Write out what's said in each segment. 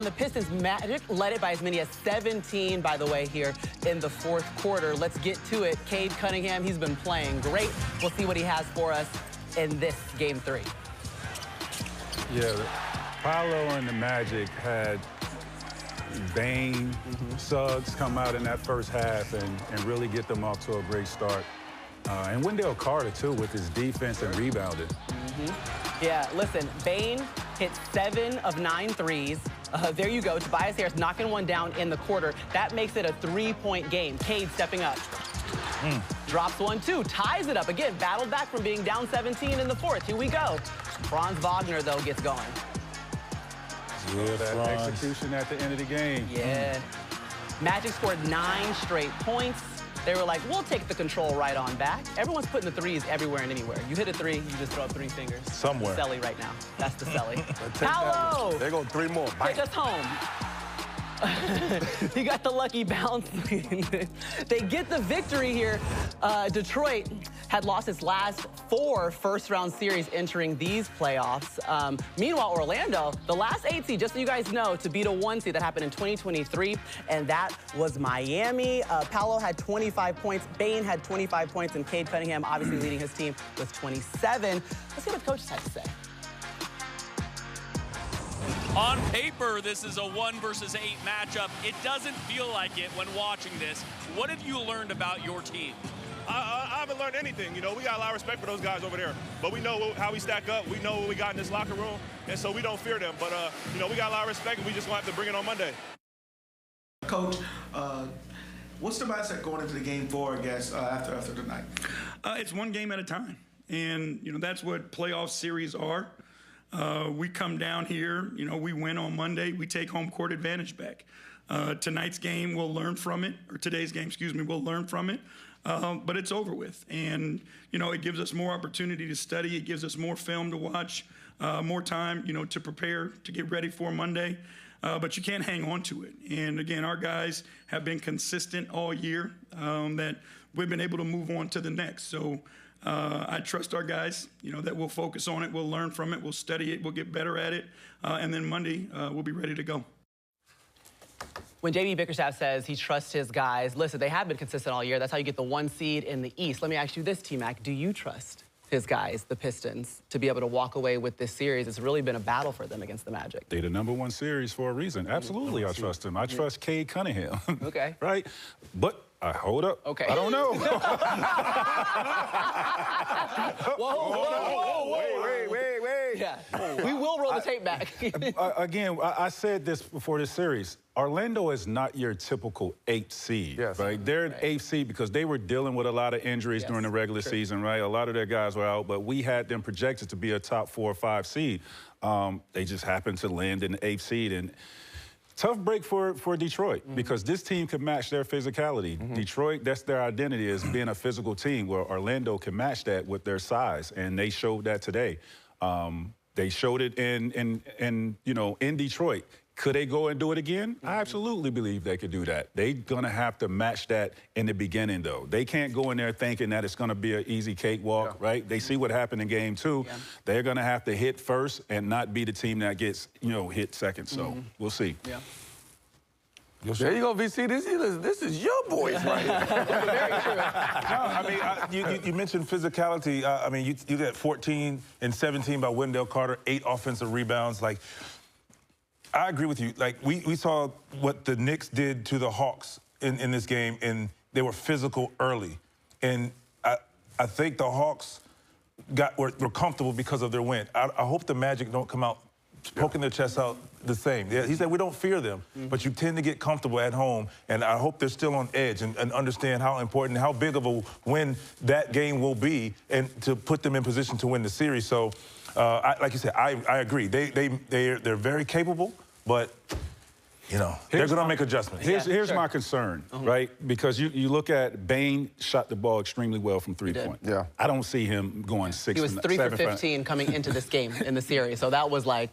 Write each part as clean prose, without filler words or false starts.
The Pistons Magic led it by as many as 17, by the way, here in the fourth quarter. Let's get to it. Cade Cunningham, he's been playing great. We'll see what he has for us in this Game 3. Yeah, Paolo and the Magic had Bane, Suggs come out in that first half and really get them off to a great start. And Wendell Carter, too, with his defense and rebounding. Yeah, listen, Bane hit 7 of 9 threes. There you go. Tobias Harris knocking one down in the quarter. That makes it a 3-point game. Cade stepping up. Drops one, too. Ties it up. Again, battled back from being down 17 in the fourth. Here we go. Franz Wagner, though, gets going. Yeah, that execution at the end of the game. Yeah. Magic scored 9 straight points. They were like, we'll take the control right on back. Everyone's putting the threes everywhere and anywhere. You hit a three, you just throw up 3 fingers. Somewhere. Selly right now. That's the Selly. Paolo! There go 3 more. Take us home. He got the lucky bounce. They get the victory here. Detroit had lost its last 4 first-round series entering these playoffs. Meanwhile, Orlando, the last 8 seed, just so you guys know, to beat a 1 seed that happened in 2023, and that was Miami. Paolo had 25 points, Bane had 25 points, and Cade Cunningham obviously leading his team with 27. Let's see what the coaches had to say. On paper, this is a 1 versus 8 matchup. It doesn't feel like it when watching this. What have you learned about your team? I haven't learned anything. You know, we got a lot of respect for those guys over there. But we know how we stack up. We know what we got in this locker room. And so we don't fear them. But, you know, we got a lot of respect, and we just want to have to bring it on Monday. Coach, what's the mindset going into the Game 4, I guess, after tonight? It's one game at a time. And, you know, that's what playoff series are. We come down here, you know, we win on Monday, we take home court advantage back. Tonight's game, we'll learn from it, or today's game, excuse me, we'll learn from it, but it's over with. And, you know, it gives us more opportunity to study, it gives us more film to watch, more time, you know, to prepare, to get ready for Monday. But you can't hang on to it. And again, our guys have been consistent all year, that we've been able to move on to the next. So I trust our guys, you know, that we'll focus on it, we'll learn from it, we'll study it, we'll get better at it, and then Monday we'll be ready to go. When J.B. Bickerstaff says he trusts his guys, listen, they have been consistent all year. That's how you get the 1 seed in the East. Let me ask you this, T-Mac. Do you trust his guys, the Pistons, to be able to walk away with this series? It's really been a battle for them against the Magic. They're the #1 series for a reason. Absolutely, I trust him. I trust Cade Cunningham. Okay. Right? But hold up. Okay. I don't know. Whoa. Wait. Yeah. We will roll the tape back. Again, I said this before this series. Orlando is not your typical 8th seed, right? They're an 8th seed because they were dealing with a lot of injuries during the regular season, right? A lot of their guys were out, but we had them projected to be a top 4 or 5 seed. They just happened to land in the 8th seed. And tough break for Detroit because this team can match their physicality. Detroit, that's their identity, is being a physical team, where Orlando can match that with their size, and they showed that today. They showed it in Detroit. Could they go and do it again? I absolutely believe they could do that. They're going to have to match that in the beginning, though. They can't go in there thinking that it's going to be an easy cakewalk, right? They see what happened in Game 2. They're going to have to hit first and not be the team that gets, hit second. So we'll see. There you go, VC. This is your boys right here. Very true. No, I mean, you mentioned physicality. I mean, you got 14 and 17 by Wendell Carter, 8 offensive rebounds. Like, I agree with you. Like, we saw what the Knicks did to the Hawks in this game, and they were physical early. And I think the Hawks were comfortable because of their win. I hope the Magic don't come out poking their chests out the same. He said we don't fear them, but you tend to get comfortable at home, and I hope they're still on edge and understand how important, how big of a win that game will be, and to put them in position to win the series. So, like you said, I agree. They're very capable, but they're going to make adjustments. Here's my concern, right? Because you look at Bane shot the ball extremely well from 3-point. Yeah. I don't see him going 6 He was 3 for 15 coming into this game in the series, so that was like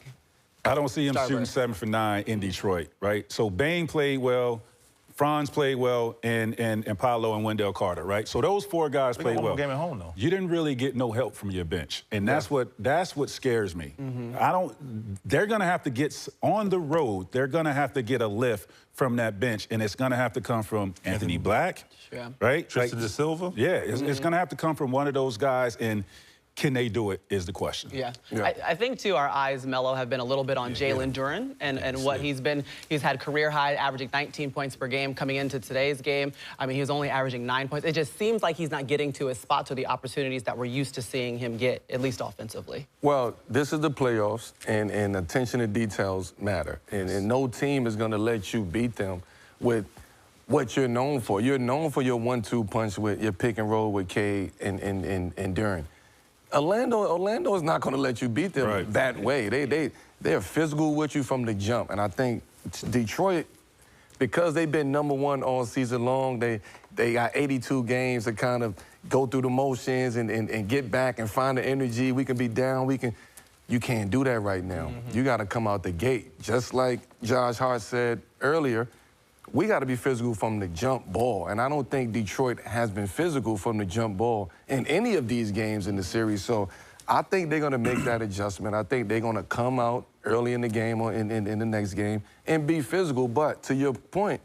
I don't see him shooting 7 for 9 in Detroit, right? So Bane played well. Franz played well, and Paolo and Wendell Carter, right? So those 4 guys played well. One more game at home, though. You didn't really get no help from your bench, and that's what scares me. They're going to have to get on the road. They're going to have to get a lift from that bench, and it's going to have to come from Anthony Black, right? Tristan De Silva. Yeah, it's going to have to come from one of those guys, and can they do it is the question. Yeah. I think, too, our eyes, Melo, have been a little bit on Jalen Duren and what he's been. He's had career high, averaging 19 points per game coming into today's game. I mean, he was only averaging 9 points. It just seems like he's not getting to his spots or the opportunities that we're used to seeing him get, at least offensively. Well, this is the playoffs, and attention to details matter. And no team is going to let you beat them with what you're known for. You're known for your 1-2 punch with your pick and roll with Cade and Duren. Orlando is not going to let you beat them that way. They're physical with you from the jump. And I think Detroit, because they've been #1 all season long, they got 82 games to kind of go through the motions and get back and find the energy. We can be down. You can't do that right now. You got to come out the gate. Just like Josh Hart said earlier, we got to be physical from the jump ball. And I don't think Detroit has been physical from the jump ball in any of these games in the series. So I think they're going to make that adjustment. I think they're going to come out early in the game or in the next game and be physical. But to your point,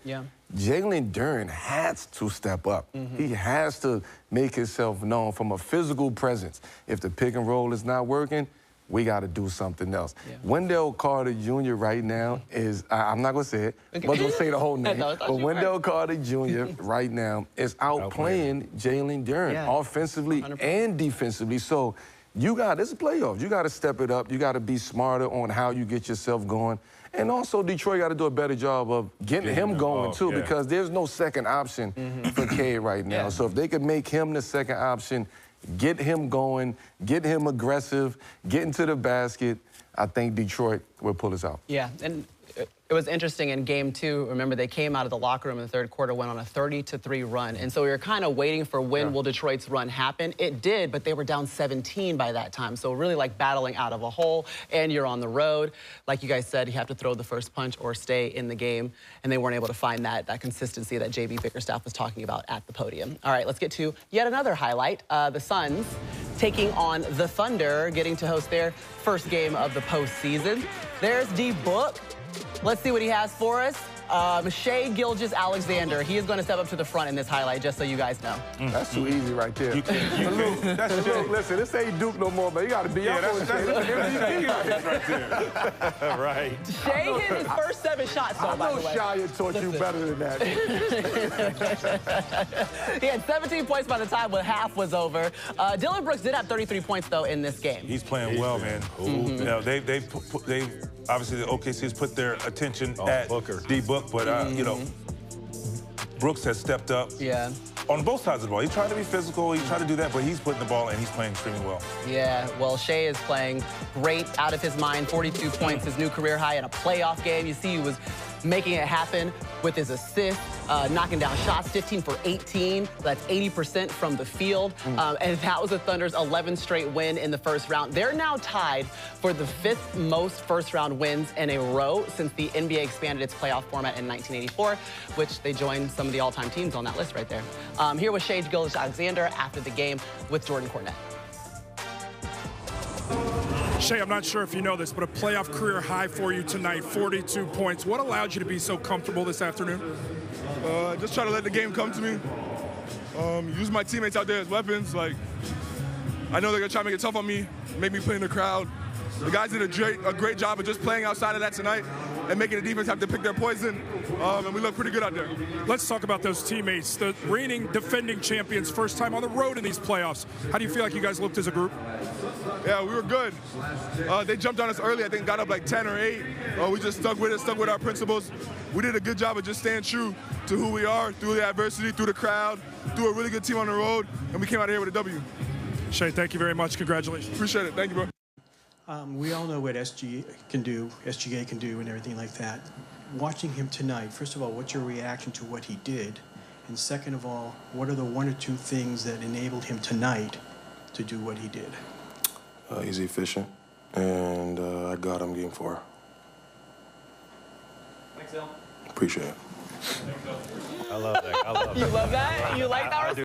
Jalen Duren has to step up. He has to make himself known from a physical presence. If the pick and roll is not working, we got to do something else. Wendell Carter Jr. right now is, I'm not going to say it, I'm not going to say the whole name, but Wendell Carter Jr. right now is outplaying Jalen Duren offensively and defensively. So this is playoffs. You got to step it up. You got to be smarter on how you get yourself going. And also, Detroit got to do a better job of getting him going, too, because there's no second option for Cade right now. So if they could make him the second option, get him going, get him aggressive, get into the basket, I think Detroit will pull us out. Yeah, and it was interesting in game 2. Remember, they came out of the locker room in the third quarter, went on a 30-3 run. And so we were kind of waiting for when will Detroit's run happen. It did, but they were down 17 by that time. So really like battling out of a hole, and you're on the road. Like you guys said, you have to throw the first punch or stay in the game. And they weren't able to find that consistency that J.B. Bickerstaff was talking about at the podium. All right, let's get to yet another highlight. The Suns taking on the Thunder, getting to host their first game of the postseason. There's D-Book. Let's see what he has for us. Shai Gilgeous-Alexander. He is going to step up to the front in this highlight, just so you guys know. That's too easy right there. Listen, this ain't Duke no more, but you got to be up on it. That's right there. Right. Shai hit his first 7 shots, though, by the way. Shai had taught you better than that. He had 17 points by the time when half was over. Dillon Brooks did have 33 points, though, in this game. He's playing well, man. You know, they obviously the OKC has put their attention at D-Book, but you know, Brooks has stepped up. On both sides of the ball. He's trying to be physical, he's trying to do that, but he's putting the ball and he's playing extremely well. Yeah, well, Shai is playing great, out of his mind. 42 points, his new career high in a playoff game. You see he was making it happen with his assists, knocking down shots, 15 for 18. That's 80% from the field. And that was the Thunder's 11th straight win in the first round. They're now tied for the 5th most first-round wins in a row since the NBA expanded its playoff format in 1984, which they joined some of the all-time teams on that list right there. Here was Shai Gilgeous-Alexander after the game with Jordan Cornette. Shai, I'm not sure if you know this, but a playoff career high for you tonight, 42 points. What allowed you to be so comfortable this afternoon? Just try to let the game come to me. Use my teammates out there as weapons. Like, I know they're going to try to make it tough on me, make me play in the crowd. The guys did a great job of just playing outside of that tonight and making the defense have to pick their poison, and we look pretty good out there. Let's talk about those teammates, the reigning defending champions, first time on the road in these playoffs. How do you feel like you guys looked as a group? Yeah, we were good. They jumped on us early, I think got up like 10 or 8. We just stuck with it, stuck with our principles. We did a good job of just staying true to who we are, through the adversity, through the crowd, through a really good team on the road, and we came out of here with a W. Shai, thank you very much. Congratulations. Appreciate it. Thank you, bro. We all know what SGA can do and everything like that. Watching him tonight, first of all, what's your reaction to what he did? And second of all, what are the 1 or 2 things that enabled him tonight to do what he did? He's efficient, and I got him game 4. Thanks, Bill. Appreciate it. I love that. I love You love that? You like that?